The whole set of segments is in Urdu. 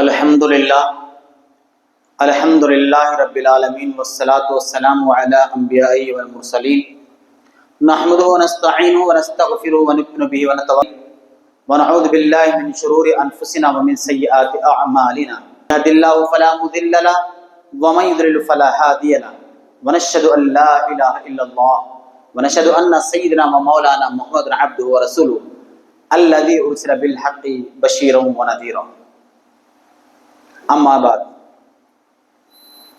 الحمد للہ رب العالمین والصلاة والسلام علی انبیاء والمرسلین نحمده ونستعینه ونستغفره ونؤمن به ونتوکل ونعوذ باللہ من شرور انفسنا ومن سیئات اعمالنا يهد الله فلا مضل له ومن يضلل فلا هادي له ونشهد ان لا اله الا الله ونشهد ان سيدنا ومولانا محمد عبده ورسوله الذي ارسل بالحق بشيرا ونذيرا. اما بعد،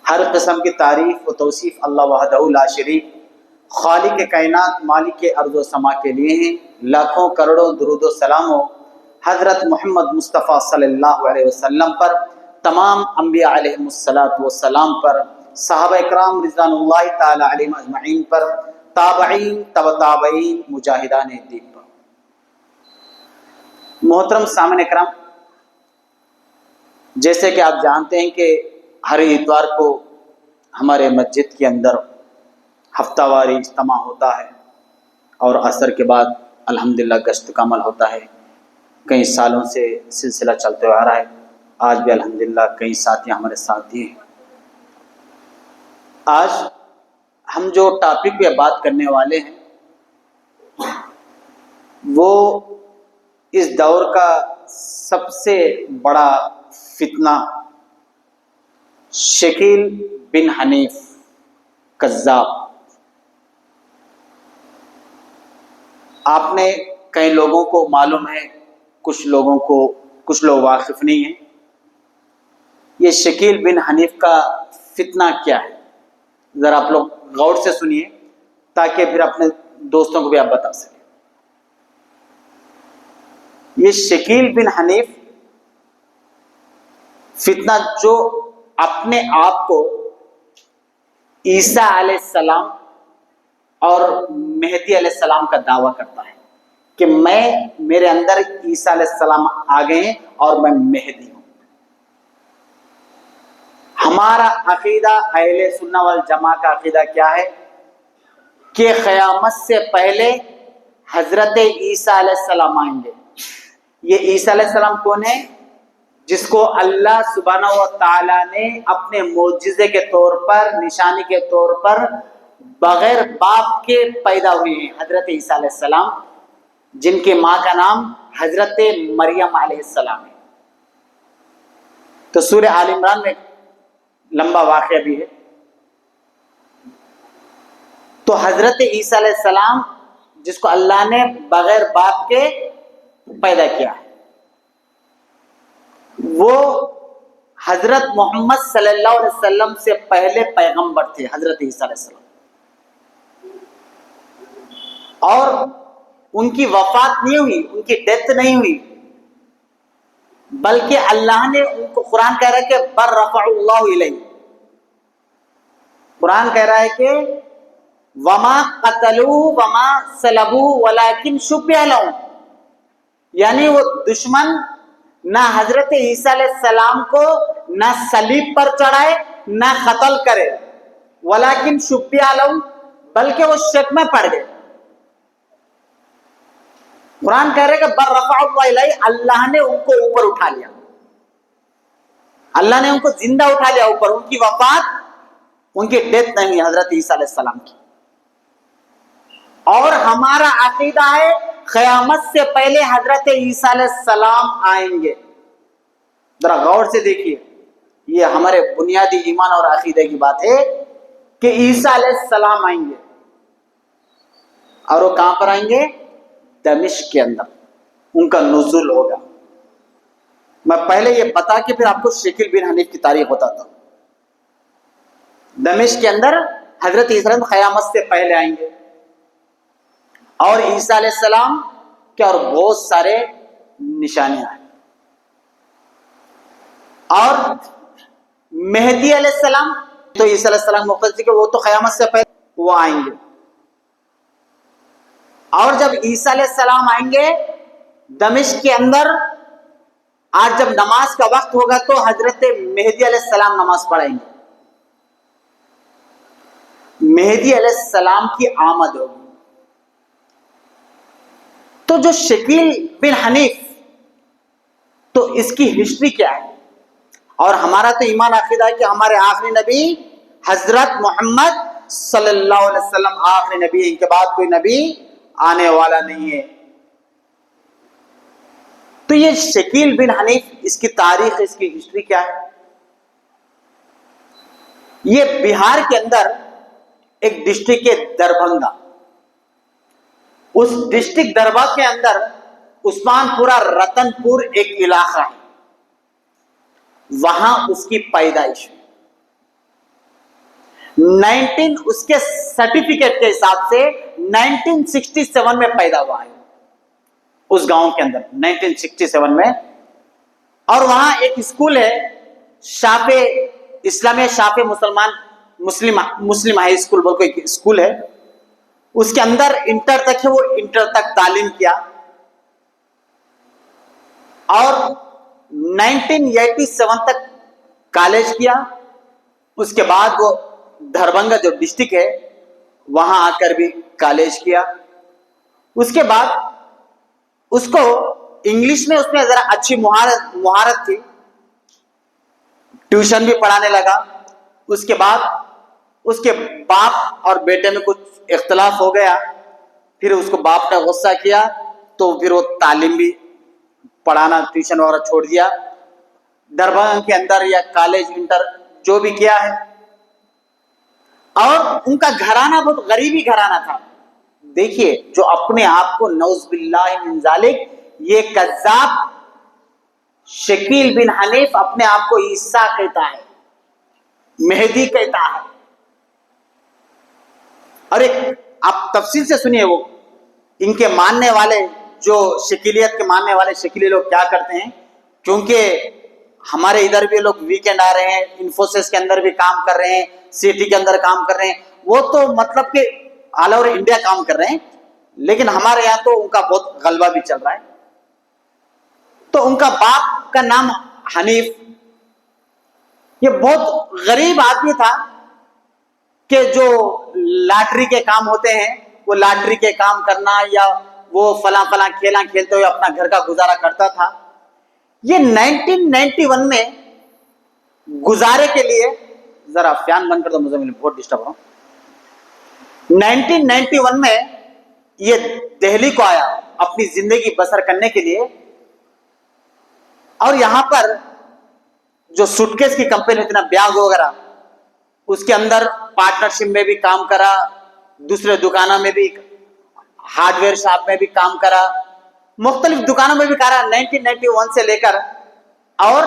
ہر قسم کی تعریف و توصیف اللہ وحدہ لا شریک خالق کائنات مالک ارض و سما کے لیے ہیں. لاکھوں کروڑوں درود و سلام ہو حضرت محمد مصطفیٰ صلی اللہ علیہ وسلم پر، تمام انبیاء علیہم السلام پر، صحابہ اکرام رضوان اللہ تعالی علیہم اجمعین پر، تابعین تبع تابعین مجاہدان دین پر. محترم سامعین اکرام، جیسے کہ آپ جانتے ہیں کہ ہر اتوار کو ہمارے مسجد کے اندر ہفتہ واری اجتماع ہوتا ہے اور عصر کے بعد الحمدللہ گشت کا عمل ہوتا ہے. کئی سالوں سے سلسلہ چلتے آ رہا ہے. آج بھی الحمدللہ کئی ساتھی ہمارے ساتھ دیے ہیں. آج ہم جو ٹاپک پہ بات کرنے والے ہیں وہ اس دور کا سب سے بڑا فتنہ شکیل بن حنیف کذاب. آپ نے کئی لوگوں کو معلوم ہے، کچھ لوگ واقف نہیں ہیں. یہ شکیل بن حنیف کا فتنہ کیا ہے، ذرا آپ لوگ غور سے سنیے تاکہ پھر اپنے دوستوں کو بھی آپ بتا سکیں. یہ شکیل بن حنیف فتنہ جو اپنے آپ کو عیسیٰ علیہ السلام اور مہدی علیہ السلام کا دعویٰ کرتا ہے کہ میرے اندر عیسیٰ علیہ السلام آ گئے ہیں اور میں مہدی ہوں. ہمارا عقیدہ اہل سنہ والجماعہ کا عقیدہ کیا ہے کہ قیامت سے پہلے حضرت عیسیٰ علیہ السلام آئیں گے. یہ عیسیٰ علیہ السلام کون ہے؟ جس کو اللہ سبحانہ و تعالی نے اپنے معجزے کے طور پر، نشانی کے طور پر بغیر باپ کے پیدا ہوئے ہیں، حضرت عیسیٰ علیہ السلام، جن کے ماں کا نام حضرت مریم علیہ السلام ہے. تو سورہ آل عمران میں لمبا واقعہ بھی ہے. تو حضرت عیسیٰ علیہ السلام جس کو اللہ نے بغیر باپ کے پیدا کیا ہے، وہ حضرت محمد صلی اللہ علیہ وسلم سے پہلے پیغمبر تھے، حضرت عیسیٰ علیہ السلام. اور ان کی وفات نہیں ہوئی، ان کی ڈیتھ نہیں ہوئی، بلکہ اللہ نے ان کو، قرآن کہہ رہا ہے کہ بر رفع اللہ الیہ، قرآن کہہ رہا ہے کہ وما قتلوا وما صلبوا ولکن شبہ لهم، یعنی وہ دشمن نہ حضرت عیسیٰ علیہ السلام کو نہ صلیب پر چڑھائے نہ قتل کرے، ولیکن شبہ لهم، بلکہ وہ شک میں پڑ گئے. قرآن کہہ رہے کہ بر رفع اللہ الیہ، اللہ نے ان کو اوپر اٹھا لیا، اللہ نے ان کو زندہ اٹھا لیا اوپر. ان کی وفات، ان کی ڈیتھ نہیں ہوئی حضرت عیسیٰ علیہ السلام کی. اور ہمارا عقیدہ ہے قیامت سے پہلے حضرت عیسیٰ علیہ السلام آئیں گے. ذرا غور سے دیکھیے، یہ ہمارے بنیادی ایمان اور عقیدے کی بات ہے کہ عیسیٰ علیہ السلام آئیں گے. اور وہ کہاں پر آئیں گے؟ دمشق کے اندر ان کا نزول ہوگا. میں پہلے یہ بتا کے پھر آپ کو شکیل بن حنیف کی تاریخ بتاتا ہوں. دمشق کے اندر حضرت عیسیٰ علیہ السلام قیامت سے پہلے آئیں گے، اور عیسیٰ علیہ السلام کے اور بہت سارے نشانیاں ہیں. اور مہدی علیہ السلام تو عیسیٰ علیہ السلام مقدس کہ وہ تو قیامت سے پہلے وہ آئیں گے. اور جب عیسیٰ علیہ السلام آئیں گے دمشق کے اندر، آج جب نماز کا وقت ہوگا تو حضرت مہدی علیہ السلام نماز پڑھائیں گے. مہدی علیہ السلام کی آمد ہوگی. تو جو شکیل بن حنیف، تو اس کی ہسٹری کیا ہے؟ اور ہمارا تو ایمان عقیدہ ہے کہ ہمارے آخری نبی حضرت محمد صلی اللہ علیہ وسلم آخری نبی ہے، ان کے بعد کوئی نبی آنے والا نہیں ہے۔ تو یہ شکیل بن حنیف، اس کی تاریخ، اس کی ہسٹری کیا ہے؟ یہ بہار کے اندر ایک ڈسٹرکٹ ہے دربھنگا، اس ڈسٹرکٹ دربھنگا کے اندر عثمان پورہ رتن پور ایک علاقہ ہے، وہاں اس کی پیدائش 19 اس کے سرٹیفکیٹ کے حساب سے 1967 میں پیدا ہوا ہے اس گاؤں کے اندر 1967 میں۔ اور وہاں ایک اسکول ہے شاپ اسلامیہ شاپ مسلم ہائی اسکول بول کے ایک اسکول ہے، اس کے اندر انٹر تک ہے، وہ انٹر تک تعلیم کیا، اور 1987 تک کالج کیا۔ اس کے بعد وہ دربھنگا جو ڈسٹرکٹ ہے وہاں آ کر بھی کالج کیا۔ اس کے بعد اس کو انگلش میں اس میں ذرا اچھی مہارت تھی، ٹیوشن بھی پڑھانے لگا۔ اس کے بعد اس کے باپ اور بیٹے میں کچھ اختلاف ہو گیا، پھر اس کو باپ نے غصہ کیا تو پھر وہ تعلیم بھی پڑھانا ٹیوشن وغیرہ چھوڑ دیا۔ دربھنگا کے اندر یا کالج انٹر جو بھی کیا ہے، اور ان کا گھرانہ بہت غریبی گھرانہ تھا۔ دیکھیے جو اپنے آپ کو نعوذ باللہ من ذالک، یہ کذاب شکیل بن حنیف اپنے آپ کو عیسیٰ کہتا ہے، مہدی کہتا ہے۔ اور ایک آپ تفصیل سے سنیے، وہ ان کے ماننے والے جو شکیلیت کے ماننے والے شکیلی لوگ کیا کرتے ہیں، کیونکہ ہمارے ادھر بھی لوگ ویکینڈ آ رہے ہیں، انفوسس کے اندر بھی کام کر رہے ہیں، سٹی کے اندر کام کر رہے ہیں، وہ تو مطلب کہ آل اوور انڈیا کام کر رہے ہیں، لیکن ہمارے یہاں تو ان کا بہت غلبہ بھی چل رہا ہے۔ تو ان کا باپ کا نام حنیف، یہ بہت غریب آدمی تھا کہ جو لاٹری کے کام ہوتے ہیں وہ لاٹری کے کام کرنا، یا وہ فلاں کھیلا کھیلتے ہوئے اپنا گھر کا گزارا کرتا تھا۔ یہ 1991 میں گزارے کے لیے، ذرا فین بند کر دو مجھے بہت ڈسٹرب ہو رہا ہوں۔ 1991 میں یہ دہلی کو آیا اپنی زندگی بسر کرنے کے لیے، اور یہاں پر جو سوٹ کیس کی کمپنی ہوتی ہے نا، بیاگ وغیرہ، اس کے اندر پارٹنرشپ میں بھی کام کرا، دوسرے دکانوں میں بھی، ہارڈ ویئر شاپ میں بھی کام کرا، مختلف دکانوں میں بھی کرا 1991 سے لے کر، اور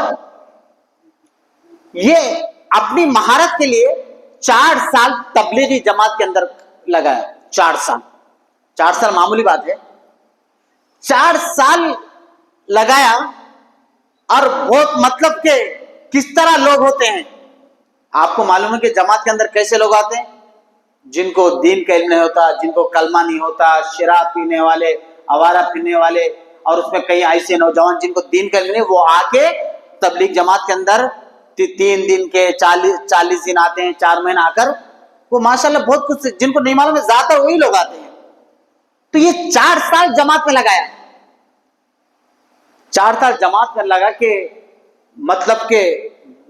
یہ اپنی مہارت کے لیے 4 سال تبلیغی جماعت کے اندر لگایا۔ 4 سال معمولی بات ہے، 4 سال لگایا۔ اور بہت مطلب کہ کس طرح لوگ ہوتے ہیں آپ کو معلوم ہے کہ جماعت کے اندر کیسے لوگ آتے ہیں، جن کو دین کا علم نہیں ہوتا، جن کو کلمہ نہیں ہوتا، شراب پینے والے، آوارہ پھرنے والے، اور اس میں کئی ایسے نوجوان جن کو دین کا علم نہیں، وہ آ کے تبلیغ جماعت کے اندر 3 دن کے 40 دن آتے ہیں، 4 مہینہ آ کر وہ ماشاءاللہ بہت کچھ، جن کو نہیں معلوم ہے زیادہ تر وہی لوگ آتے ہیں۔ تو یہ 4 سال جماعت میں لگایا، 4 سال جماعت میں لگا کے مطلب کہ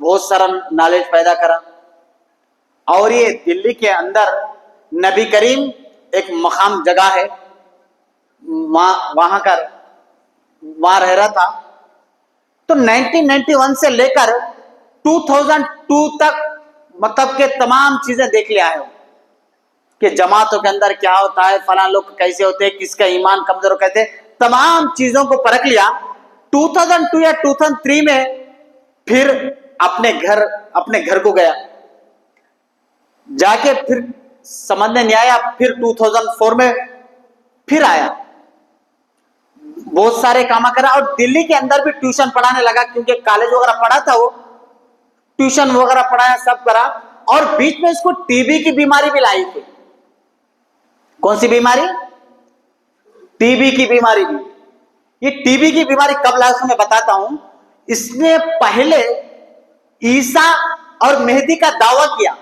بہت سارا نالج پیدا کرا۔ اور یہ دلی کے اندر نبی کریم ایک مقام جگہ ہے، وہاں رہ رہا تھا۔ تو 1991 سے لے کر 2002 تک مطلب کہ تمام چیزیں دیکھ لیا ہے کہ جماعتوں کے اندر کیا ہوتا ہے، فلاں لوگ کیسے ہوتے ہیں، کس کا ایمان کمزور کہتے ہیں، تمام چیزوں کو پرکھ لیا۔ 2002 یا 2003 میں پھر اپنے گھر کو گیا، جا کے پھر سمجھنے نہیں آیا، پھر 2004 میں پھر آیا، بہت سارے کام کرا، اور دلی کے اندر بھی ٹیوشن پڑھانے لگا، کیونکہ کالج وغیرہ پڑھا تھا، وہ ٹیوشن وغیرہ پڑھایا، سب کرا۔ اور بیچ میں اس کو ٹی بی کی بیماری بھی لائی تھی۔ کون سی بیماری؟ ٹی بی کی بیماری بھی۔ یہ ٹی بی کی بیماری کب لائی میں بتاتا ہوں۔ اس نے پہلے عیسیٰ اور مہدی کا دعویٰ کیا،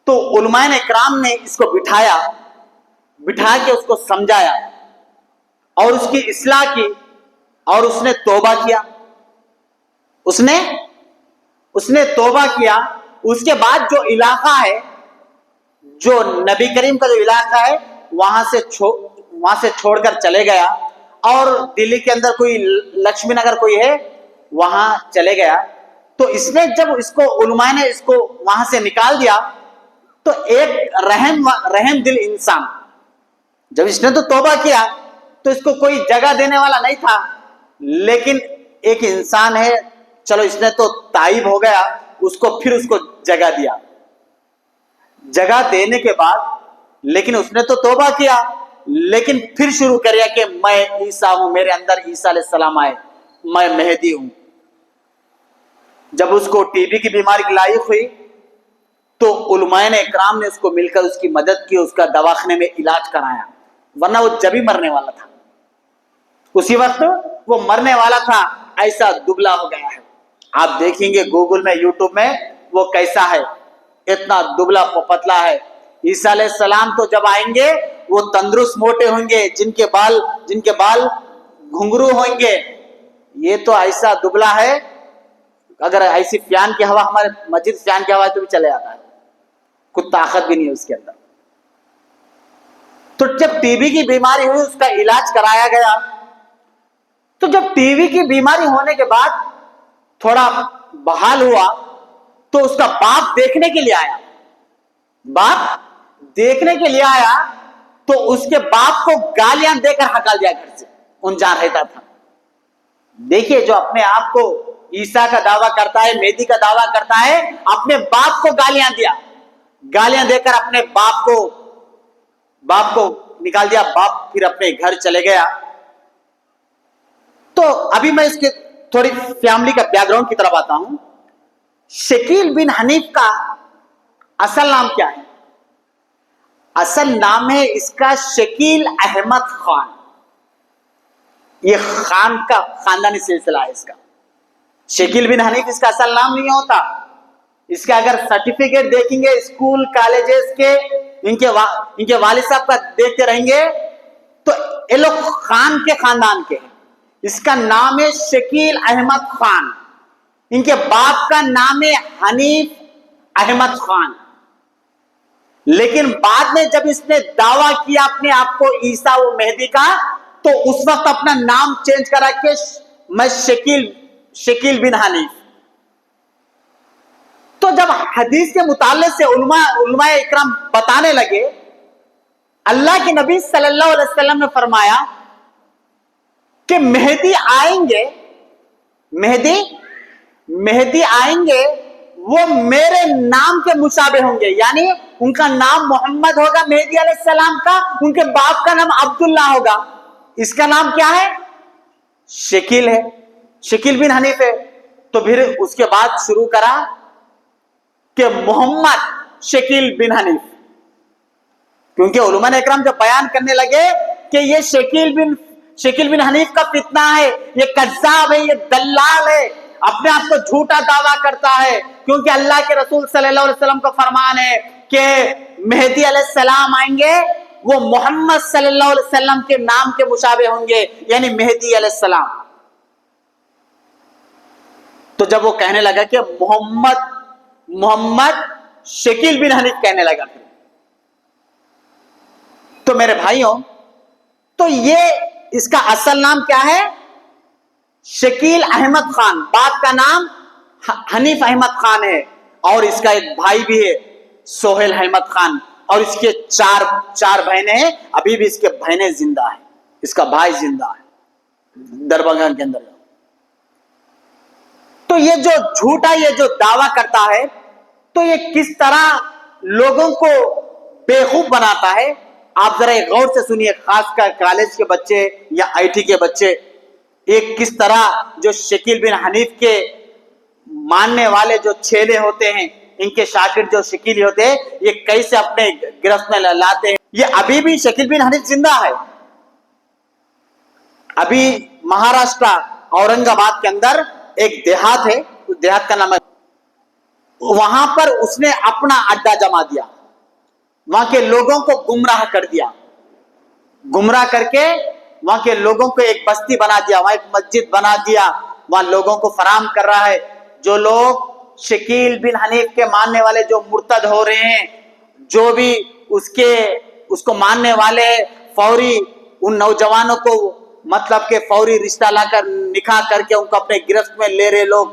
تو علماء اکرام نے اس کو بٹھا کے اس کو سمجھایا، اور اس کی اصلاح کی، اور اس نے توبہ کیا۔ اس نے اس نے توبہ کیا. اس کے بعد جو علاقہ ہے, جو نبی کریم کا جو علاقہ ہے, وہاں سے چھوڑ کر چلے گیا, اور دلی کے اندر کوئی لکشمی نگر کوئی ہے وہاں چلے گیا. تو اس نے جب اس کو علماء نے اس کو وہاں سے نکال دیا, تو ایک رحم دل انسان, جب اس نے تو توبہ کیا تو اس کو کوئی جگہ دینے والا نہیں تھا, لیکن ایک انسان ہے, چلو اس نے تو تائب ہو گیا, اس کو جگہ دیا. جگہ دینے کے بعد لیکن اس نے تو توبہ کیا, لیکن پھر شروع کریا کہ میں عیسیٰ ہوں, میرے اندر عیسیٰ علیہ السلام آئے, میں مہدی ہوں. جب اس کو ٹی بی کی بیماری لاحق ہوئی تو علماء اکرام نے اس کو مل کر اس کی مدد کی, اس کا دواخانے میں علاج کرایا, ورنہ وہ جب ہی مرنے والا تھا. اسی وقت وہ مرنے والا تھا, ایسا دبلا ہو گیا ہے. آپ دیکھیں گے گوگل میں, یوٹیوب میں, وہ کیسا ہے, اتنا دبلا پتلا ہے. عیسیٰ علیہ السلام تو جب آئیں گے وہ تندرست موٹے ہوں گے, جن کے بال گھنگرو ہوں گے. یہ تو ایسا دبلا ہے, اگر ایسی فیان کی ہوا, ہمارے مسجد فیان کی ہوا تو بھی چلے آتا ہے, کچھ طاقت بھی نہیں ہے اس کے اندر. تو جب ٹی بی کی بیماری ہوئی, اس کا علاج کرایا گیا. تو جب ٹی بی کی بیماری ہونے کے بعد تھوڑا بحال ہوا تو اس کا باپ دیکھنے کے لیے آیا. تو اس کے باپ کو گالیاں دے کر ہٹا دیا گھر سے, ان جان رہتا تھا. دیکھیے, جو اپنے آپ کو عیسیٰ کا دعویٰ کرتا ہے, مہدی کا دعویٰ کرتا ہے, اپنے باپ کو گالیاں دے کر اپنے باپ کو نکال دیا. باپ پھر اپنے گھر چلے گیا. تو ابھی میں اس کے تھوڑی فیملی کا بیک گراؤنڈ کی طرف آتا ہوں. شکیل بن حنیف کا اصل نام کیا ہے؟ اصل نام ہے اس کا شکیل احمد خان. یہ خان کا خاندانی سلسلہ ہے اس کا. شکیل بن حنیف اس کا اصل نام نہیں ہوتا. اس کا اگر سرٹیفکیٹ دیکھیں گے اسکول کالجز کے, ان کے والد صاحب کا دیکھتے رہیں گے تو یہ لوگ خان کے خاندان کے ہیں. اس کا نام ہے شکیل احمد خان. ان کے باپ کا نام ہے حنیف احمد خان. لیکن بعد میں جب اس نے دعویٰ کیا اپنے آپ کو عیسیٰ و مہدی کا, تو اس وقت اپنا نام چینج کرا کہ میں شکیل بن حنیف. تو جب حدیث کے متعلق سے علماء اکرام بتانے لگے, اللہ کے نبی صلی اللہ علیہ وسلم نے فرمایا کہ مہدی آئیں گے وہ میرے نام کے مشابہ ہوں گے. یعنی ان کا نام محمد ہوگا مہدی علیہ السلام کا, ان کے باپ کا نام عبداللہ ہوگا. اس کا نام کیا ہے؟ شکیل ہے, شکیل بن حنیف ہے. تو پھر اس کے بعد شروع کرا کہ محمد شکیل بن حنیف, کیونکہ علماء اکرام جب بیان کرنے لگے کہ یہ شکیل بن حنیف کا فتنہ ہے, یہ کذاب ہے, یہ دلال ہے, اپنے آپ کو جھوٹا دعویٰ کرتا ہے. کیونکہ اللہ کے رسول صلی اللہ علیہ وسلم کا فرمان ہے کہ مہدی علیہ السلام آئیں گے, وہ محمد صلی اللہ علیہ وسلم کے نام کے مشابہ ہوں گے, یعنی مہدی علیہ السلام. تو جب وہ کہنے لگا کہ محمد شکیل بن حنیف کہنے لگا, تو میرے بھائیوں, تو یہ اس کا اصل نام کیا ہے؟ شکیل احمد خان. باپ کا نام حنیف احمد خان ہے, اور اس کا ایک بھائی بھی ہے سہیل احمد خان, اور اس کے چار بہنیں ہیں. ابھی بھی اس کے بہنیں زندہ ہیں, اس کا بھائی زندہ ہے دربھنگا کے اندر. تو یہ جو جھوٹا یہ جو دعویٰ کرتا ہے, تو یہ کس طرح لوگوں کو بیوقوف بناتا ہے. آپ ذرا غور سے سنیے, خاص کر کالج کے بچے یا آئی ٹی کے بچے, ایک کس طرح جو شکیل بن حنیف کے ماننے والے جو چھیلے ہوتے ہیں, ان کے شاگرد جو شکیلی ہوتے ہیں, یہ کیسے اپنے گرفت میں لاتے ہیں. یہ ابھی بھی شکیل بن حنیف زندہ ہے. ابھی مہاراشٹر اورنگ آباد کے اندر ایک دیہات ہے, اس دیہات کا نام ہے, وہاں پر اس نے اپنا اڈا جما دیا, وہاں کے لوگوں کو گمراہ کر دیا, گمراہ کر کے وہاں کے لوگوں کو ایک بستی بنا دیا, وہاں ایک مسجد بنا دیا, وہاں لوگوں کو فراہم کر رہا ہے. جو لوگ شکیل بن حنیف کے ماننے والے جو مرتد ہو رہے ہیں، جو بھی اس کو ماننے والے فوری ان نوجوانوں کو مطلب کہ فوری رشتہ لا کر نکاح کر کے ان کو اپنے گرفت میں لے رہے لوگ،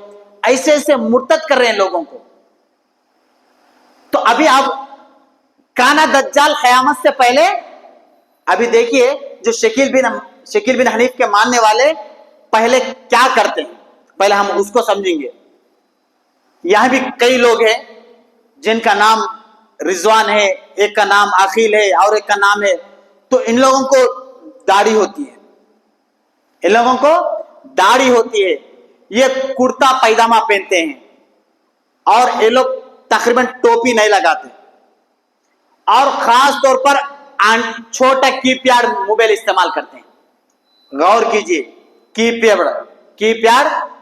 ایسے ایسے مرتد کر رہے ہیں لوگوں کو. تو ابھی اب کانا دجال قیامت سے پہلے، ابھی دیکھیے جو شکیل بن حنیف کے ماننے والے پہلے کیا کرتے ہیں، پہلے ہم اس کو سمجھیں گے. یہاں بھی کئی لوگ ہیں جن کا نام رضوان ہے، ایک کا نام عقیل ہے اور ایک کا نام ہے. تو ان لوگوں کو داڑھی ہوتی ہے، ان لوگوں کو داڑھی ہوتی ہے، یہ کرتا پیجامہ پہنتے ہیں اور یہ لوگ تقریباً ٹوپی نہیں لگاتے، اور خاص طور پر چھوٹا کی پیڈ موبائل استعمال کرتے ہیں. غور کیجئے، کی پیڈ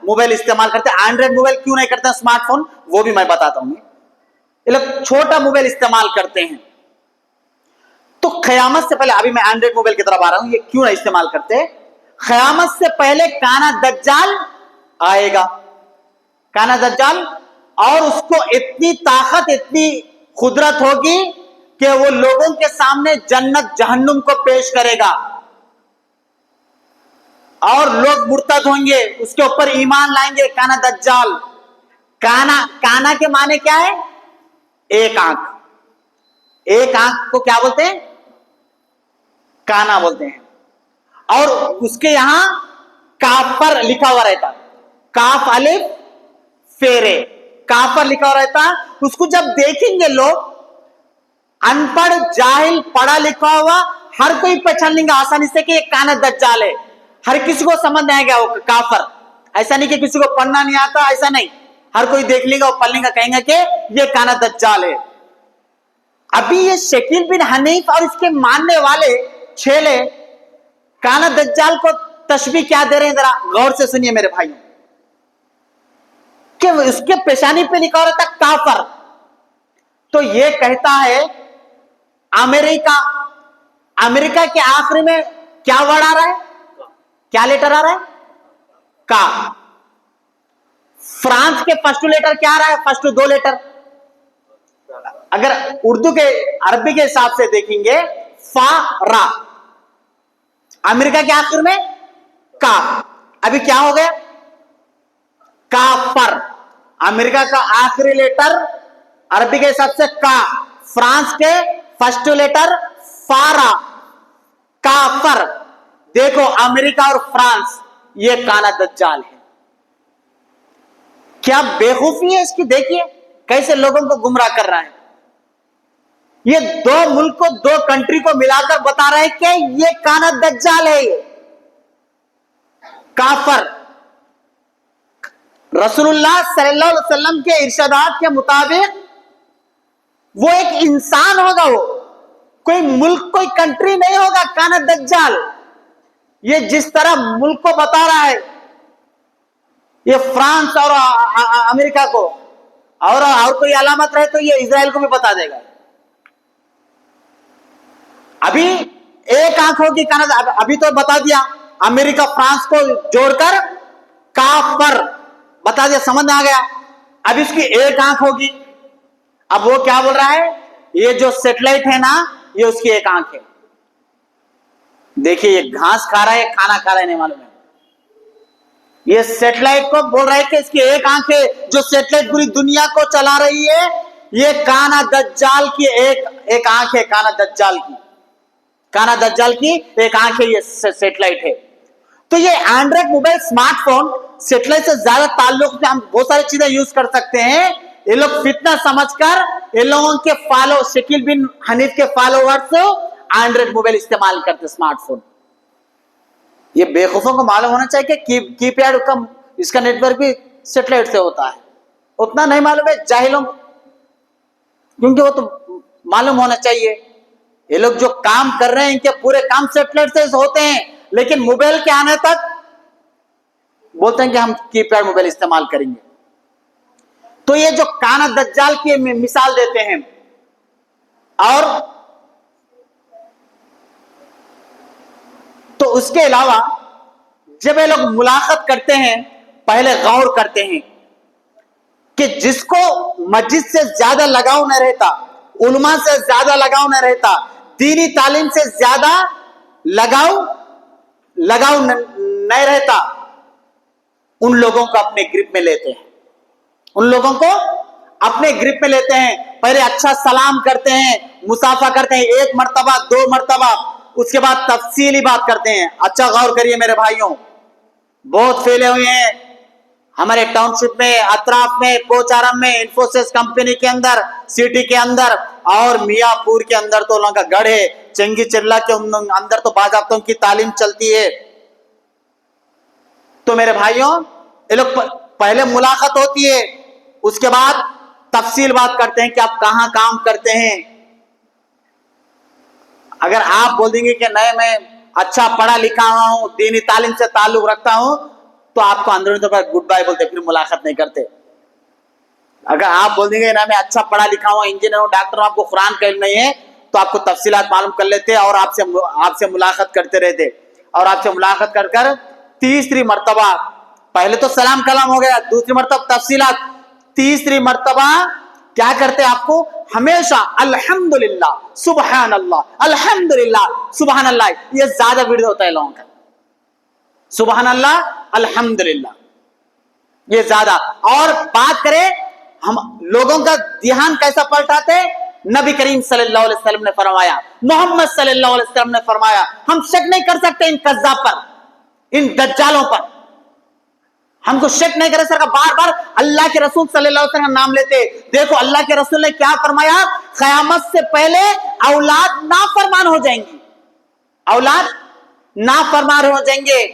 موبائل استعمال کرتے ہیں. اینڈرائڈ موبائل کیوں نہیں کرتے ہیں، اسمارٹ فون، وہ بھی میں بتاتا ہوں. یہ لوگ چھوٹا موبائل استعمال کرتے ہیں. تو قیامت سے پہلے، ابھی میں اینڈرائڈ موبائل کی طرف آ رہا ہوں، یہ کیوں نہیں استعمال کرتے. قیامت سے پہلے کانا دجال آئے گا، کانا دجال، اور اس کو اتنی طاقت، اتنی قدرت ہوگی کہ وہ لوگوں کے سامنے جنت جہنم کو پیش کرے گا، اور لوگ مرتد ہوں گے، اس کے اوپر ایمان لائیں گے. کانا دجال، کانا کے معنی کیا ہے؟ ایک آنکھ. ایک آنکھ کو کیا بولتے ہیں؟ کانا بولتے ہیں. اور اس کے یہاں کاف پر لکھا ہوا رہتا، کاف الف فیرے، کاف پر لکھا ہوا رہتا. اس کو جب دیکھیں گے لوگ، ان پڑھ جاہل پڑھا لکھا ہوا ہر کوئی پہچان لیں گا آسانی سے کہ یہ کانا دجال ہے. ہر کسی کو سمجھ نہیں آئے گا وہ کافر. ایسا نہیں کہ کسی کو پڑھنا نہیں آتا، ایسا نہیں، ہر کوئی دیکھ لے گا اور پڑھ لے گا، کہیں گا کہ یہ کانا دجال ہے. ابھی یہ شکیل بن حنیف اور اس کے ماننے والے چھیلے کانا دجال کو تشبیہ کیا دے رہے ہیں، ذرا غور سے سنیے میرے بھائیوں. کہ اس کے پیشانی پہ لکھا ہوا تھا کافر. تو یہ کہتا ہے امریکہ کے آخری میں کیا ورڈ آ رہا ہے، کیا لیٹر آ رہا ہے؟ کا. فرانس کے فرسٹ لیٹر کیا آ رہا ہے؟ فرسٹ دو لیٹر. اگر اردو کے عربی کے حساب سے دیکھیں گے، فا را. امریکہ کے آخر میں کا. ابھی کیا ہو گیا؟ کافر. امریکہ کا آخری لیٹر عربی کے حساب سے کا، فرانس کے فرسٹ لیٹر فارا، کافر. دیکھو امریکہ اور فرانس، یہ کانا دجال ہے. کیا بےخوفی ہے اس کی، دیکھیے کیسے لوگوں کو گمراہ کر رہا ہے. یہ دو ملک کو، دو کنٹری کو ملا کر بتا رہا ہے کہ یہ کانا دجال ہے، یہ کافر. رسول اللہ صلی اللہ علیہ وسلم کے ارشادات کے مطابق وہ ایک انسان ہوگا، وہ کوئی ملک، کوئی کنٹری نہیں ہوگا کانا دجال. یہ جس طرح ملک کو بتا رہا ہے، یہ فرانس اور امریکہ کو، اور کوئی علامت رہے تو یہ اسرائیل کو بھی بتا دے گا. ابھی ایک آنکھ ہوگی کانا، ابھی تو بتا دیا امریکہ فرانس کو جوڑ کر کافر بتا دیا، سمجھ آ گیا. اب اس کی ایک آنکھ ہوگی. اب وہ کیا بول رہا ہے، یہ جو سیٹلائٹ ہے نا، یہ اس کی ایک آنکھ ہے. دیکھیے یہ گھاس کھا رہا ہے، کھانا کھا رہا ہے، نہیں معلوم ہے. یہ سیٹلائٹ کو بول رہا ہے کہ اس کی ایک آنکھ ہے، جو سیٹلائٹ پوری دنیا کو چلا رہی ہے، یہ کانا دجال کی ایک آنکھ ہے. کانا دجال کی ایک آنکھ ہے، یہ سیٹلائٹ ہے. تو یہ Android mobile, smart phone satellite سے زیادہ تعلق میں، ہم بہت ساری چیزیں یوز کر سکتے ہیں. یہ لوگ فتنہ سمجھ کر ان لوگوں کے شکیل بن حنیف کے فالوورز اینڈرائڈ موبائل استعمال کرتے، اسمارٹ فون. یہ بےخوفوں کو معلوم ہونا چاہیے کہ کی پیڈ کا، اس کا نیٹ ورک بھی سیٹلائٹ سے ہوتا ہے. اتنا نہیں معلوم ہے جاہلوں، کیونکہ وہ تو معلوم ہونا چاہیے. یہ لوگ جو کام کر رہے ہیں، ان کے پورے کام سیٹلائٹ سے ہوتے ہیں، لیکن موبائل کے آنے تک بولتے ہیں کہ ہم کی پیڈ موبائل استعمال کریں گے. تو یہ جو کانا دجال کی مثال دیتے ہیں. اور تو اس کے علاوہ جب یہ لوگ ملاقات کرتے ہیں، پہلے غور کرتے ہیں کہ جس کو مسجد سے زیادہ لگاؤ نہ رہتا, علماء سے زیادہ لگاؤ نہ رہتا, دینی تعلیم سے زیادہ لگاؤ نہ رہتا, ان لوگوں کو اپنے گرپ میں لیتے ہیں, ان لوگوں کو اپنے گرپ میں لیتے ہیں. پہلے اچھا سلام کرتے ہیں, مصافحہ کرتے ہیں, 1 مرتبہ 2 مرتبہ, اس کے بعد تفصیلی بات کرتے ہیں. اچھا غور کریے میرے بھائیوں, بہت پھیلے ہوئے ہیں ہمارے ٹاؤن شپ میں, اطراف میں, پوچارم میں, انفوسس کمپنی کے اندر, سٹی کے اندر اور میاں پور کے اندر تو لوگوں کا گڑھ ہے, چنگی چرلا کے اندر تو باضابطوں کی تعلیم چلتی ہے. تو میرے بھائیوں, یہ لوگ پہلے ملاقات ہوتی ہے, اس کے بعد تفصیل بات کرتے ہیں کہ آپ کہاں کام کرتے ہیں. اگر آپ بول دیں گے کہ نہیں میں اچھا پڑھا لکھا ہوں, دینی تعلیم سے تعلق رکھتا ہوں, تو آپ کو اندرونی طور پر گڈ بائی بولتے, پھر ملاقات نہیں کرتے. اگر آپ بول دیں گے نا میں اچھا پڑھا لکھا ہوں, انجینئر ہوں, ڈاکٹر ہوں, آپ کو قرآن کا علم نہیں ہے, تو آپ کو تفصیلات معلوم کر لیتے اور آپ سے ملاقات کرتے رہتے. اور آپ سے ملاقات کر کر تیسری مرتبہ, پہلے تو سلام کلام ہو گیا, دوسری مرتبہ تفصیلات, تیسری مرتبہ کیا کرتے آپ کو ہمیشہ الحمدللہ سبحان اللہ, الحمدللہ سبحان اللہ, یہ زیادہ ورد ہوتا ہے لوگوں کا, سبحان اللہ الحمدللہ یہ زیادہ. اور بات کریں ہم لوگوں کا دھیان کیسا پلٹاتے, نبی کریم صلی اللہ علیہ وسلم نے فرمایا, محمد صلی اللہ علیہ وسلم نے فرمایا. ہم شک نہیں کر سکتے ان کذاب پر, ان دجالوں پر, ہم کو شک نہیں کرے سر کا, بار بار اللہ کے رسول صلی اللہ علیہ وسلم کا نام لیتے. دیکھو اللہ کے رسول نے کیا فرمایا, قیامت سے پہلے اولاد نافرمان ہو جائیں گی, اولاد نافرمان ہو جائیں گے.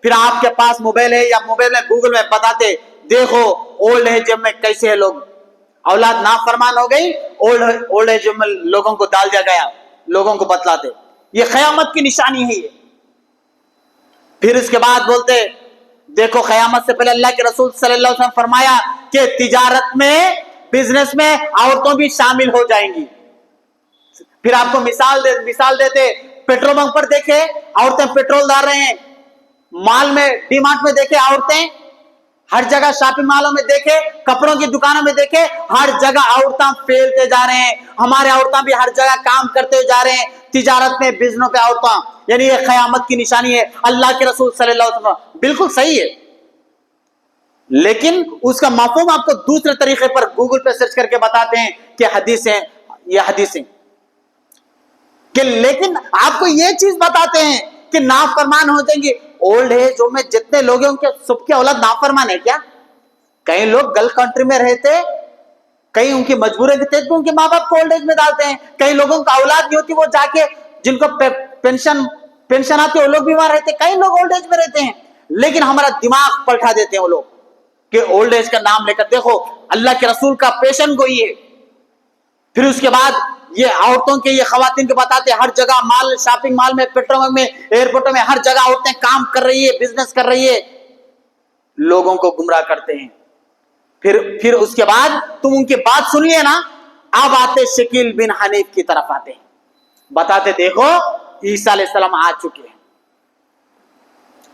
پھر آپ کے پاس موبائل ہے یا موبائل میں گوگل میں بتاتے, دیکھو اولڈ ایج میں کیسے ہے لوگ, اولاد نافرمان ہو گئی, اولڈ ایج میں لوگوں کو ڈال دیا گیا, لوگوں کو بتلاتے. یہ قیامت کی نشانی ہے یہ. پھر اس کے بعد بولتے دیکھو قیامت سے پہلے اللہ کے رسول صلی اللہ علیہ وسلم فرمایا کہ تجارت میں, بزنس میں عورتوں بھی شامل ہو جائیں گی. پھر آپ کو مثال دیتے, پیٹرول پمپ پر دیکھے عورتیں پیٹرول ڈال رہے ہیں, مال میں ڈی مارٹ میں دیکھے عورتیں, ہر جگہ شاپنگ مالوں میں دیکھے, کپڑوں کی دکانوں میں دیکھے, ہر جگہ عورتیں پھیلتے جا رہے ہیں. ہمارے عورتیں بھی ہر جگہ کام کرتے جا رہے ہیں, تجارت میں, بزنس پہ عورتیں, یعنی یہ قیامت کی نشانی ہے. اللہ کے رسول صلی اللہ علیہ وسلم بالکل صحیح ہے, لیکن اس کا مفہوم آپ کو دوسرے طریقے پر گوگل پہ سرچ کر کے بتاتے ہیں کہ حدیثیں, یہ حدیثیں, کہ لیکن آپ کو یہ چیز بتاتے ہیں کہ نافرمان ہو جائیں گے. اولڈ ایج میں جتنے لوگ ہیں ان کے سب کی اولاد نافرمان ہے کیا؟ کئی لوگ گلف کنٹری میں رہتے, کئی ان کی مجبوری کے تحت ان کے ماں باپ کو اولڈ ایج میں ڈالتے ہیں. کئی لوگوں کا اولاد نہیں ہوتی, وہ جا کے جن کو پینشن آتی ہے وہ لوگ بیمار رہتے, کئی لوگ اولڈ ایج میں رہتے ہیں. لیکن ہمارا دماغ پلٹا دیتے ہیں وہ لوگ کہ اولڈ ایج کا نام لے کر دیکھو اللہ کے رسول کا پیشن گوئی ہے. پھر اس کے بعد یہ عورتوں کے, یہ خواتین کے بتاتے ہر جگہ مال, شاپنگ مال میں, پیٹرول میں, ایئرپورٹوں میں, ہر جگہ عورتیں کام کر رہی ہے, بزنس کر رہی ہے, لوگوں کو گمراہ کرتے ہیں. پھر اس کے بعد تم ان کی بات سنیے نا, اب آتے شکیل بن حنیف کی طرف آتے ہیں, بتاتے دیکھو عیسیٰ علیہ السلام آ چکے ہیں.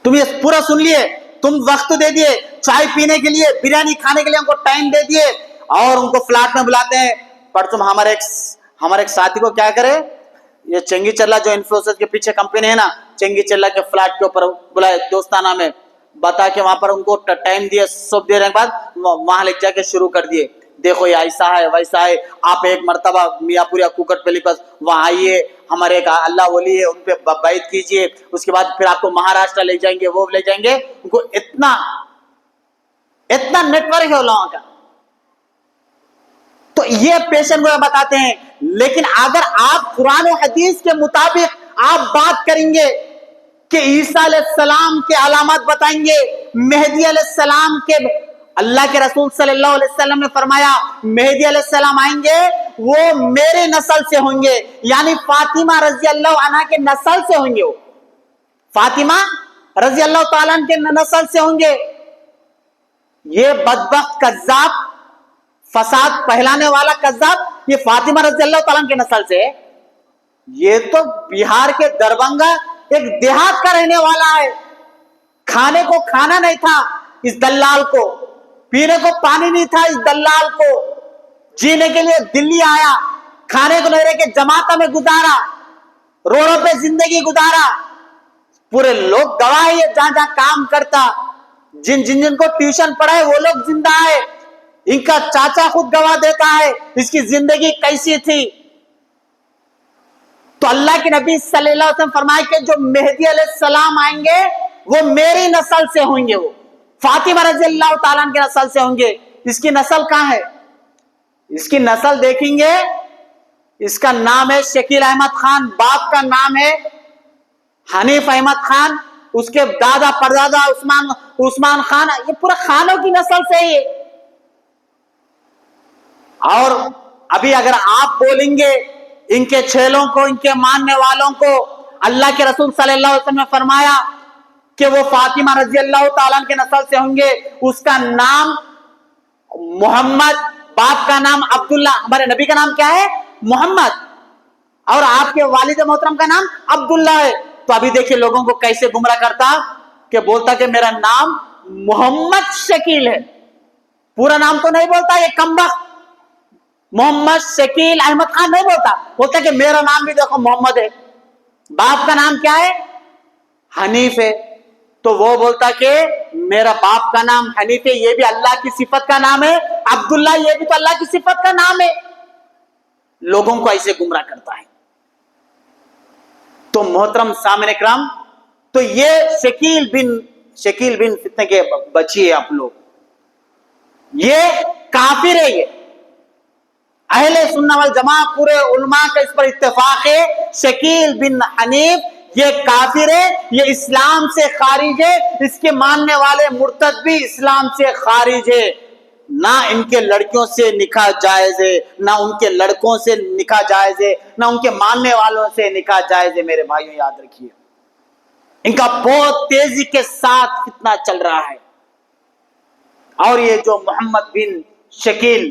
تم یہ پورا سن لیے, تم وقت دے دیے چائے پینے کے لیے, بریانی کھانے کے لیے ان کو ٹائم دے دیے, اور ان کو فلیٹ میں بلاتے ہیں. پر تم ہمارے ایک ساتھی کو کیا کرے, یہ چنگی چرلا جو انفوسس کے پیچھے کمپنی ہے نا, چنگی چرلا کے فلیٹ کے اوپر بلائے دوستانہ میں, بتا کے وہاں پر ان کو ٹائم دیا, سب دینے کے بعد وہاں لے جا کے شروع کر دیے, دیکھو یہ ایسا ہے ویسا ہے, آپ ایک مرتبہ میاں پوریا کوکٹ پہ پاس وہاں آئیے, ہمارے ایک اللہ ولی ہے ان پہ بیعت کیجئے. اس کے بعد پھر آپ کو مہاراشٹر لے جائیں گے, وہ لے جائیں گے. ان کو اتنا نیٹ ورک ہے ان لوگوں کا, تو یہ پیشن گوئی بتاتے ہیں. لیکن اگر آپ قرآن و حدیث کے مطابق آپ بات کریں گے کہ عیسیٰ علیہ السلام کے علامات بتائیں گے, مہدی علیہ السلام کے, اللہ کے رسول صلی اللہ علیہ وسلم نے فرمایا مہدی علیہ السلام آئیں گے, وہ میرے نسل سے ہوں گے, یعنی فاطمہ رضی اللہ عنہ کے نسل سے ہوں گے, وہ فاطمہ رضی اللہ تعالیٰ عنہ کے نسل سے ہوں گے. یہ بدبخت کذاب, فساد پھیلانے والا کذاب, یہ فاطمہ رضی اللہ تعالیٰ عنہ کے نسل سے, یہ تو بہار کے دربھنگا ایک دیہات کا رہنے والا ہے, کھانے کو کھانا نہیں تھا اس دلال کو, پینے کو پانی نہیں تھا اس دلال کو، جینے کے لیے دلی آیا، کھانے کو نہیں رہ کے جماعتوں میں گزارا، روڈوں پہ زندگی گزارا. پورے لوگ گواہ ہے، جہاں جہاں کام کرتا، جن کو ٹیوشن پڑھائے وہ لوگ زندہ ہے. ان کا چاچا خود گواہ دیتا ہے اس کی زندگی کیسی تھی. تو اللہ کے نبی صلی اللہ علیہ وسلم فرمائے کہ جو مہدی علیہ السلام آئیں گے وہ میری نسل سے ہوں گے، وہ فاطمہ رضی اللہ تعالیٰ کی نسل سے ہوں گے. اس کی نسل کہاں ہے؟ اس کی نسل دیکھیں گے، اس کا نام ہے شکیل احمد خان، باپ کا نام ہے حنیف احمد خان، اس کے دادا پردادا عثمان خان، یہ پورا خانوں کی نسل سے ہی. اور ابھی اگر آپ بولیں گے ان کے چھیلوں کو، ان کے ماننے والوں کو، اللہ کے رسول صلی اللہ علیہ وسلم نے فرمایا کہ وہ فاطمہ رضی اللہ تعالیٰ کے نسل سے ہوں گے، اس کا نام محمد، باپ کا نام عبداللہ، ہمارے نبی کا نام کیا ہے؟ محمد، اور آپ کے والد محترم کا نام عبداللہ ہے. تو ابھی دیکھیں لوگوں کو کیسے گمراہ کرتا کہ بولتا کہ میرا نام محمد شکیل ہے، پورا نام تو نہیں بولتا، یہ کمبخت محمد شکیل احمد خان نہیں بولتا، بولتا کہ میرا نام بھی دیکھو محمد ہے، باپ کا نام کیا ہے؟ حنیف ہے. تو وہ بولتا کہ میرا باپ کا نام حنیف ہے، یہ بھی اللہ کی صفت کا نام ہے، عبداللہ یہ بھی تو اللہ کی صفت کا نام ہے. لوگوں کو ایسے گمراہ کرتا ہے. تو محترم سامعین اکرام، تو یہ شکیل بن فتنہ کے بچی ہے آپ لوگ، یہ کافر ہے. یہ اہل سنہ والجماعہ پورے علماء کا اس پر اتفاق ہے، شکیل بن حنیف یہ کافر ہے، یہ اسلام سے خارج ہے. اس کے ماننے والے مرتد بھی اسلام سے خارج ہے. نہ ان کے لڑکیوں سے نکاح جائز ہے، نہ ان کے لڑکوں سے نکاح جائز ہے، نہ ان کے ماننے والوں سے نکاح جائز ہے. میرے بھائیوں یاد رکھیے، ان کا بہت تیزی کے ساتھ فتنہ چل رہا ہے. اور یہ جو محمد بن شکیل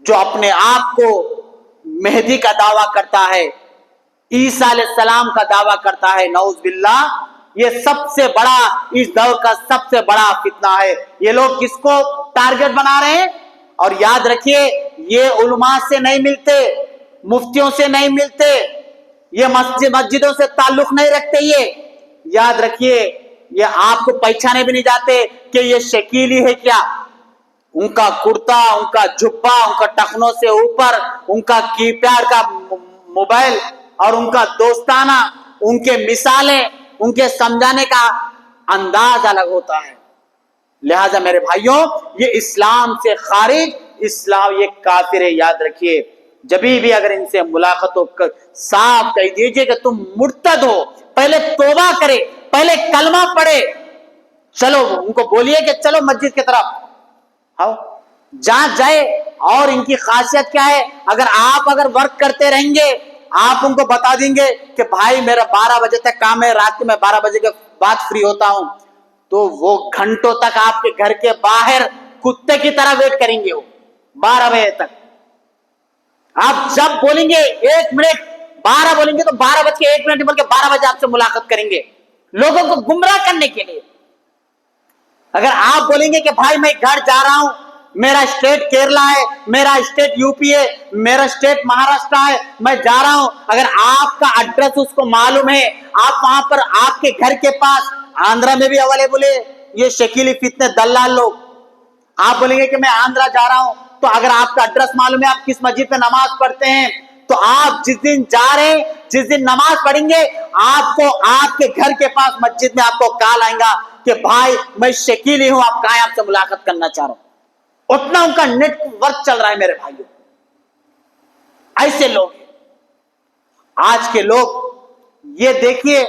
جو اپنے آپ کو مہدی کا دعویٰ کرتا ہے، عیسیٰ علیہ السلام کا دعویٰ کرتا ہے، نعوذ باللہ، یہ سب سے بڑا اس دور کا سب سے بڑا فتنہ ہے. یہ لوگ کس کو ٹارگٹ بنا رہے ہیں؟ اور یاد رکھیے یہ علماء سے نہیں ملتے، مفتیوں سے نہیں ملتے، یہ مسجدوں سے تعلق نہیں رکھتے. یہ یاد رکھیے، یہ آپ کو پہچانے بھی نہیں جاتے کہ یہ شکیلی ہے کیا. ان کا کرتا، ان کا جھپا، ان کا ٹخنوں سے اوپر، ان کا کی پیڈ کا موبائل اور ان کا دوستانہ، ان کے مثالیں، ان کے سمجھانے کا انداز الگ ہوتا ہے. لہذا میرے بھائیوں، یہ اسلام سے خارج، اسلام یہ کافر ہے. یاد رکھیے، جبھی بھی اگر ان سے ملاقات ہو صاف کہہ دیجئے کہ تم مرتد ہو، پہلے توبہ کرے، پہلے کلمہ پڑھے. چلو ان کو بولیے کہ چلو مسجد کی طرف آؤ، جہاں جائے. اور ان کی خاصیت کیا ہے؟ اگر ورک کرتے رہیں گے، آپ ان کو بتا دیں گے کہ بھائی میرا 12 بجے تک کام ہے، رات کو میں 12 بجے کے بعد فری ہوتا ہوں، تو وہ گھنٹوں تک آپ کے گھر کے باہر کتے کی طرح ویٹ کریں گے. وہ 12 بجے تک آپ جب بولیں گے 1 منٹ 12 بولیں گے تو 12:01 بلکہ 12 بجے آپ سے ملاقات کریں گے، لوگوں کو گمراہ کرنے کے لیے. اگر آپ بولیں گے کہ بھائی میں گھر جا رہا ہوں، میرا اسٹیٹ کیرلا ہے، میرا اسٹیٹ یو پی ہے، میرا اسٹیٹ مہاراشٹر ہے، میں جا رہا ہوں، اگر آپ کا ایڈریس اس کو معلوم ہے، آپ وہاں پر آپ کے گھر کے پاس آندھرا میں بھی اویلیبل ہے یہ شکیلی فتنے دلال لوگ، آپ بولیں گے کہ میں آندھرا جا رہا ہوں، تو اگر آپ کا ایڈریس معلوم ہے، آپ کس مسجد میں نماز پڑھتے ہیں، تو آپ جس دن جا رہے ہیں، جس دن نماز پڑھیں گے، آپ کو آپ کے گھر کے پاس مسجد میں آپ کو کال آئے گا کہ بھائی میں شکیلی ہوں، آپ کہاں ہیں، آپ سے ملاقات کرنا چاہ رہا ہوں. اتنا ان کا نیٹ ورک چل رہا ہے میرے بھائیوں. ایسے لوگ آج کے لوگ، یہ دیکھیے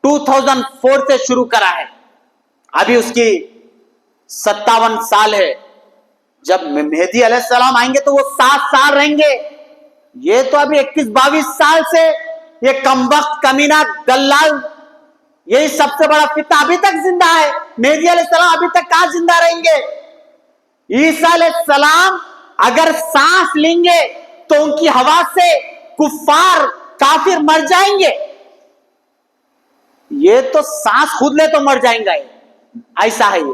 2004 سے شروع کرا ہے، ابھی اس کی 57 سال ہے. جب مہدی علیہ السلام آئیں گے تو وہ 7 سال رہیں گے. یہ تو ابھی 21-22 سال سے یہ کمبخت کمینہ دلال، یہی سب سے بڑا فتنہ ابھی تک زندہ ہے. مہدی علیہ السلام ابھی تک کہاں زندہ رہیں گے؟ عیسیٰ علیہ السلام اگر سانس لیں گے تو ان کی ہوا سے کفار کافر مر جائیں گے. یہ تو سانس خود لے تو مر جائیں گا، ایسا ہے یہ،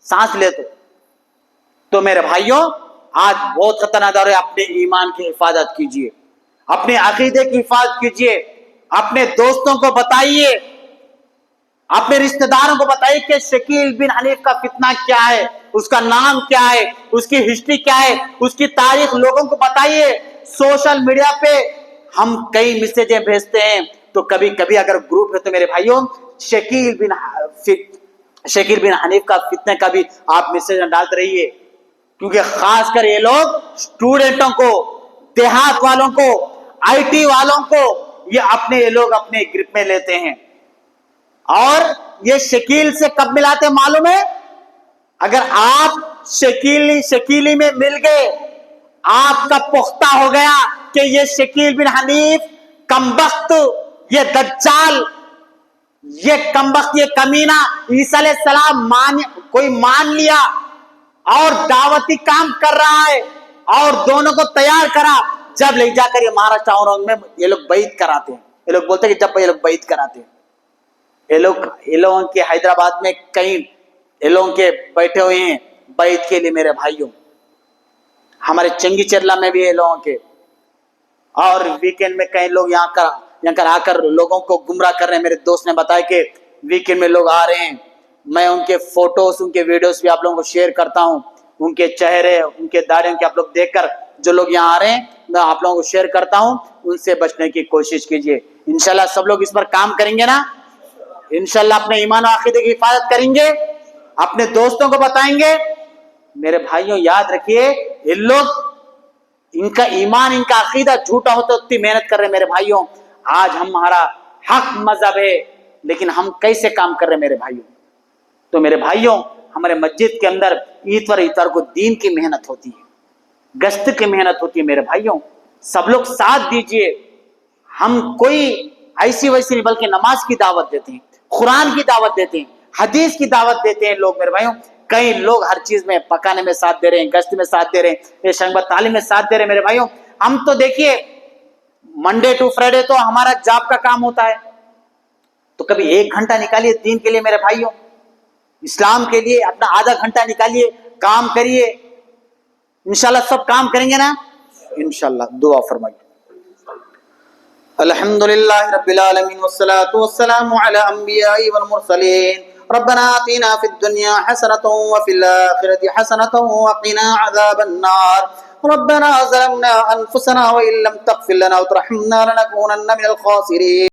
سانس لے تو تو میرے بھائیوں آج بہت خطرناک دور ہے، اپنے ایمان کی حفاظت کیجئے، اپنے عقیدے کی حفاظت کیجئے، اپنے دوستوں کو بتائیے، اپنے رشتہ داروں کو بتائیے کہ شکیل بن حنیف کا فتنہ کیا ہے، اس کا نام کیا ہے، اس کی ہسٹری کیا ہے، اس کی تاریخ لوگوں کو بتائیے۔ سوشل میڈیا پہ ہم کئی میسیجیں بھیجتے ہیں، تو کبھی کبھی اگر گروپ ہے تو میرے بھائیوں شکیل بن حنیف کا فتنے کا بھی آپ میسیج ڈالتے رہیے، کیونکہ خاص کر یہ لوگ اسٹوڈنٹوں کو، دیہات والوں کو، آئی ٹی والوں کو یہ لوگ اپنے گروپ میں لیتے ہیں۔ اور یہ شکیل سے کب ملاتے معلوم ہے؟ اگر آپ شکیلی میں مل گئے، آپ کا پختہ ہو گیا کہ یہ شکیل بن حنیف کمبخت، یہ دجال، یہ کمبخت، یہ کمینہ عیسیٰ علیہ السلام کوئی مان لیا اور دعوتی کام کر رہا ہے اور دونوں کو تیار کرا، جب لے جا کر یہ مہاراشٹر اورنگ میں یہ لوگ بیعت کراتے ہیں، یہ لوگ بولتے ہیں کہ جب یہ لوگ بیعت کراتے ہیں، یہ لوگوں کے حیدرآباد میں کئی یہ لوگوں کے بیٹھے ہوئے ہیں بیعت کے لیے میرے بھائیوں، ہمارے چنگی چرلا میں بھی یہ لوگوں کے، اور ویکینڈ میں کئی لوگ یہاں آ کر لوگوں کو گمراہ کر رہے ہیں۔ میرے دوست نے بتایا کہ ویکینڈ میں لوگ آ رہے ہیں، میں ان کے فوٹوز، ان کے ویڈیوز بھی آپ لوگوں کو شیئر کرتا ہوں، ان کے چہرے، ان کے داڑھیوں کے آپ لوگ دیکھ کر جو لوگ یہاں آ رہے ہیں میں آپ لوگوں کو شیئر کرتا ہوں، ان سے بچنے کی کوشش کیجیے۔ انشاءاللہ سب لوگ اس پر کام کریں گے نا، انشاءاللہ اپنے ایمان و عقیدے کی حفاظت کریں گے، اپنے دوستوں کو بتائیں گے۔ میرے بھائیوں یاد رکھیے، ان لوگ، ان کا ایمان، ان کا عقیدہ جھوٹا ہوتا اتنی محنت کر رہے ہیں میرے بھائیوں۔ آج ہمارا حق مذہب ہے، لیکن ہم کیسے کام کر رہے ہیں میرے بھائیوں؟ تو میرے بھائیوں ہمارے مسجد کے اندر اتوار کو دین کی محنت ہوتی ہے، گشت کی محنت ہوتی ہے میرے بھائیوں، سب لوگ ساتھ دیجئے۔ ہم کوئی ایسی ویسی نہیں، بلکہ نماز کی دعوت دیتے ہیں، قرآن کی دعوت دیتے ہیں، حدیث کی دعوت دیتے ہیں لوگ میرے بھائیوں۔ کئی لوگ ہر چیز میں پکانے میں ساتھ دے رہے ہیں، گشت میں ساتھ دے رہے ہیں، شنبہ تعلیم میں ساتھ دے رہے ہیں میرے بھائیوں۔ ہم تو دیکھیے منڈے ٹو فرائیڈے تو ہمارا جاب کا کام ہوتا ہے، تو کبھی 1 گھنٹہ نکالیے دین کے لیے میرے بھائیوں، اسلام کے لیے اپنا آدھا گھنٹہ نکالیے، کام کریے، انشاءاللہ سب کام کریں گے نا انشاءاللہ۔ دعا فرمائیے۔ الحمدللہ رب العالمین والصلاة والسلام علی انبیاء والمرسلین، ربنا آتنا فی الدنیا حسنة وفی الآخرة حسنة وقنا عذاب النار، ربنا ظلمنا انفسنا وان لم تغفر لنا وترحمنا لنکونن من الخاسرین۔